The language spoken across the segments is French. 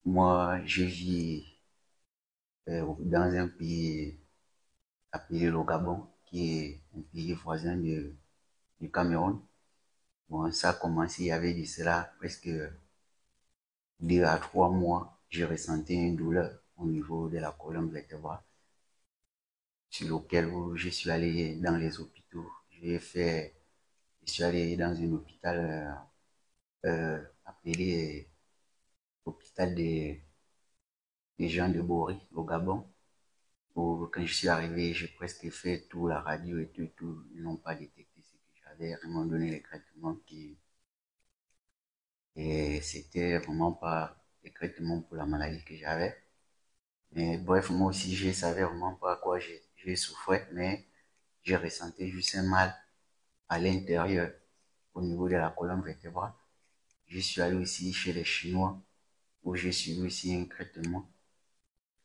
Moi, je vis dans un pays appelé le Gabon, qui est un pays voisin du Cameroun. Bon, ça a commencé, il y avait de cela presque 2 à 3 mois. Je ressentais une douleur au niveau de la colonne vertébrale, sur lequel je suis allé dans les hôpitaux. Je suis allé dans un hôpital appelé hôpital des gens de Bori, au Gabon. Quand je suis arrivé, j'ai presque fait tout, la radio et tout, tout. Ils n'ont pas détecté ce que j'avais. Ils m'ont donné les traitements qui. Et c'était vraiment pas les traitements pour la maladie que j'avais. Mais bref, moi aussi, je savais vraiment pas à quoi j'ai souffrais, mais j'ai ressenti juste un mal à l'intérieur, au niveau de la colonne vertébrale. Je suis allé aussi chez les Chinois, où j'ai suivi aussi un traitement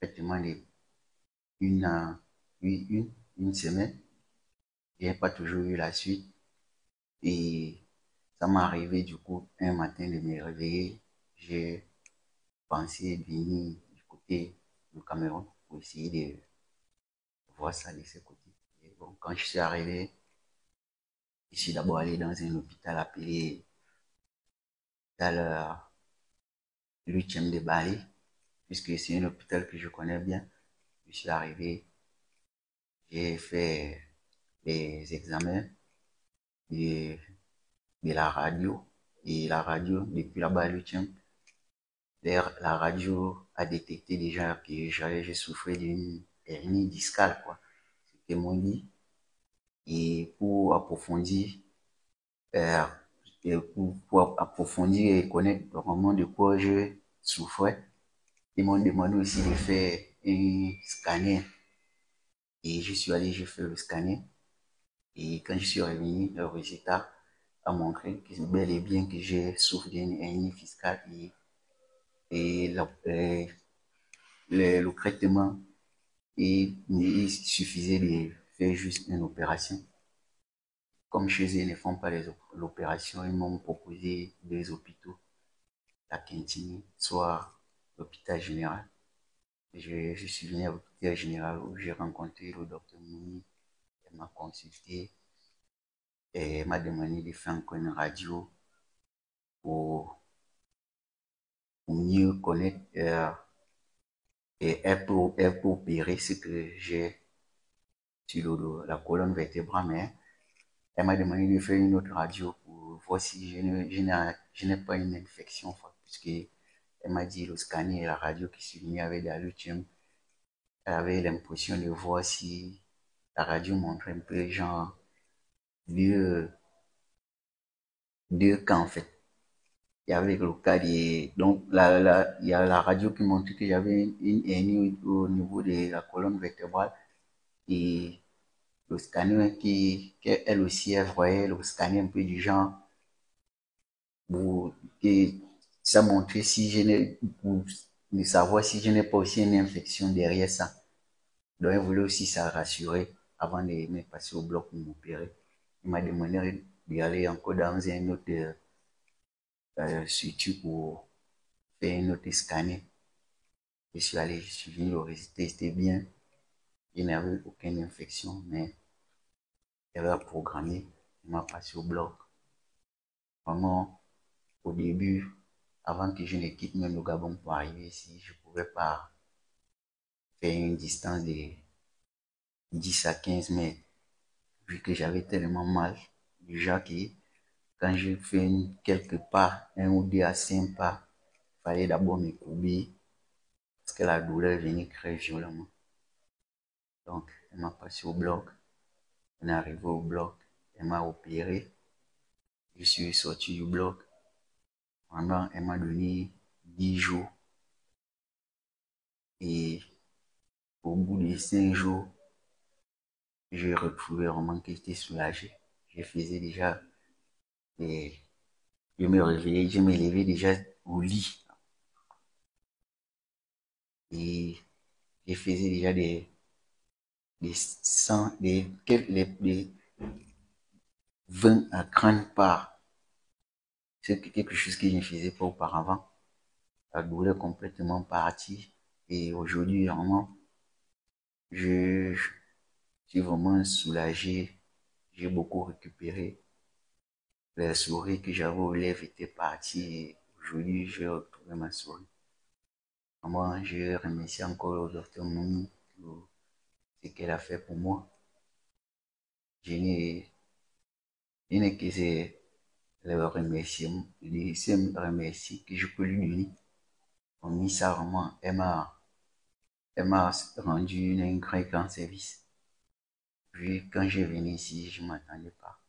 de une, à- une semaine. J'ai pas toujours eu la suite. Et ça m'est arrivé du coup un matin de me réveiller. J'ai pensé venir du côté du Cameroun pour essayer de voir ça de ce côté. Et bon, quand je suis arrivé, je suis d'abord allé dans un hôpital appelé l'hôpital Luchem de Bali, puisque c'est un hôpital que je connais bien. Je suis arrivé, j'ai fait des examens de, de la radio. Et la radio, depuis là-bas à Luchem, la radio a détecté déjà que j'ai souffert d'une hernie discale, quoi. C'était mon dit. Et pour approfondir, euh, pour approfondir et connaître vraiment de quoi je souffrais, ils m'ont demandé aussi de faire un scanner. Et je suis allé, j'ai fait le scanner. Et quand je suis revenu, le résultat a montré que bel et bien que j'ai souffert d'une hernie fiscale et le traitement. Et il suffisait de faire juste une opération. Comme chez eux, ils ne font pas l'opération, ils m'ont proposé 2 hôpitaux, la Quintini, soit l'hôpital général. Je suis venu à l'hôpital général où j'ai rencontré le docteur Mouni. Elle m'a consulté et elle m'a demandé de faire encore une radio pour, pour mieux connaître et elle peut opérer ce que j'ai sur la colonne vertébrale, mais elle m'a demandé de faire une autre radio pour voir si je n'ai pas une infection, puisque elle m'a dit le scanner et la radio qui suis venu avec la lithium, elle avait l'impression de voir si la radio montrait un peu genre deux, deux cas en fait. Il y avait le cas des, donc il y a la radio qui montrait qu'il y avait une hernie au niveau de la colonne vertébrale et le scanner elle aussi, elle voyait le scanner un peu du genre pour que ça montrait si je n'ai, pour de savoir si je n'ai pas aussi une infection derrière ça. Donc, elle voulait aussi ça rassurer avant de me passer au bloc pour m'opérer. Il m'a demandé d'aller encore dans un autre structure pour faire un autre scanner. Je suis allé, je suis venu, le résultat c'était bien. Je n'avais aucune infection, mais elle a programmé, il m'a passé au bloc. Vraiment, au début, avant que je ne quitte même le Gabon pour arriver ici, je ne pouvais pas faire une distance de 10 à 15 mètres, vu que j'avais tellement mal. Déjà que quand je fais quelques pas, un ou deux à 5 pas, il fallait d'abord me courber, parce que la douleur venait très violemment. Donc, elle m'a passé au bloc. On est arrivé au bloc, elle m'a opéré. Je suis sorti du bloc. Pendant, elle m'a donné 10 jours. Et au bout de 5 jours, j'ai retrouvé vraiment que j'étais soulagé. Je faisais déjà, et je me levais déjà au lit. Et je faisais déjà des 100, des 20 à 30 pas. C'est quelque chose que je ne faisais pas auparavant. la douleur est complètement partie. Et aujourd'hui, vraiment, je suis vraiment soulagé. J'ai beaucoup récupéré. Les souris que j'avais aux lèvres étaient parties et aujourd'hui, j'ai retrouvé ma souris. Vraiment, je remercie encore le docteur Mouni pour ce qu'elle a fait pour moi. Je n'ai que le remercier, les seuls remerciements que je peux lui donner. On mis ça vraiment, elle m'a rendu un grand service. Puis quand je venais ici, je ne m'attendais pas.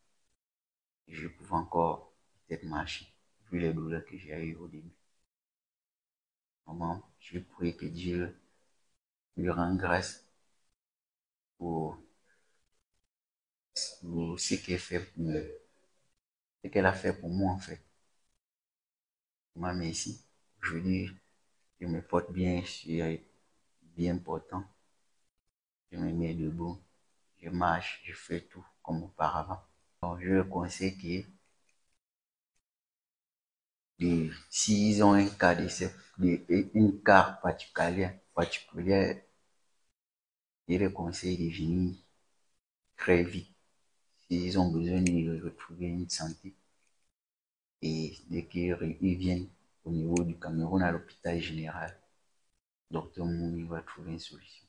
Je pouvais encore peut-être marcher, vu les douleurs que j'ai eues au début. Vraiment, je prie que Dieu lui rende grâce pour, pour ce qu'elle fait pour moi, ce qu'elle a fait pour moi en fait. Moi, merci. Aujourd'hui, je me porte bien, je suis bien portant. Je me mets debout, je marche, je fais tout comme auparavant. Donc, je conseille que s'ils ont un cas une cas particulier, je les conseille de venir très vite. S'ils ont besoin de retrouver une santé et dès qu'ils viennent au niveau du Cameroun à l'hôpital général, docteur Mouni va trouver une solution.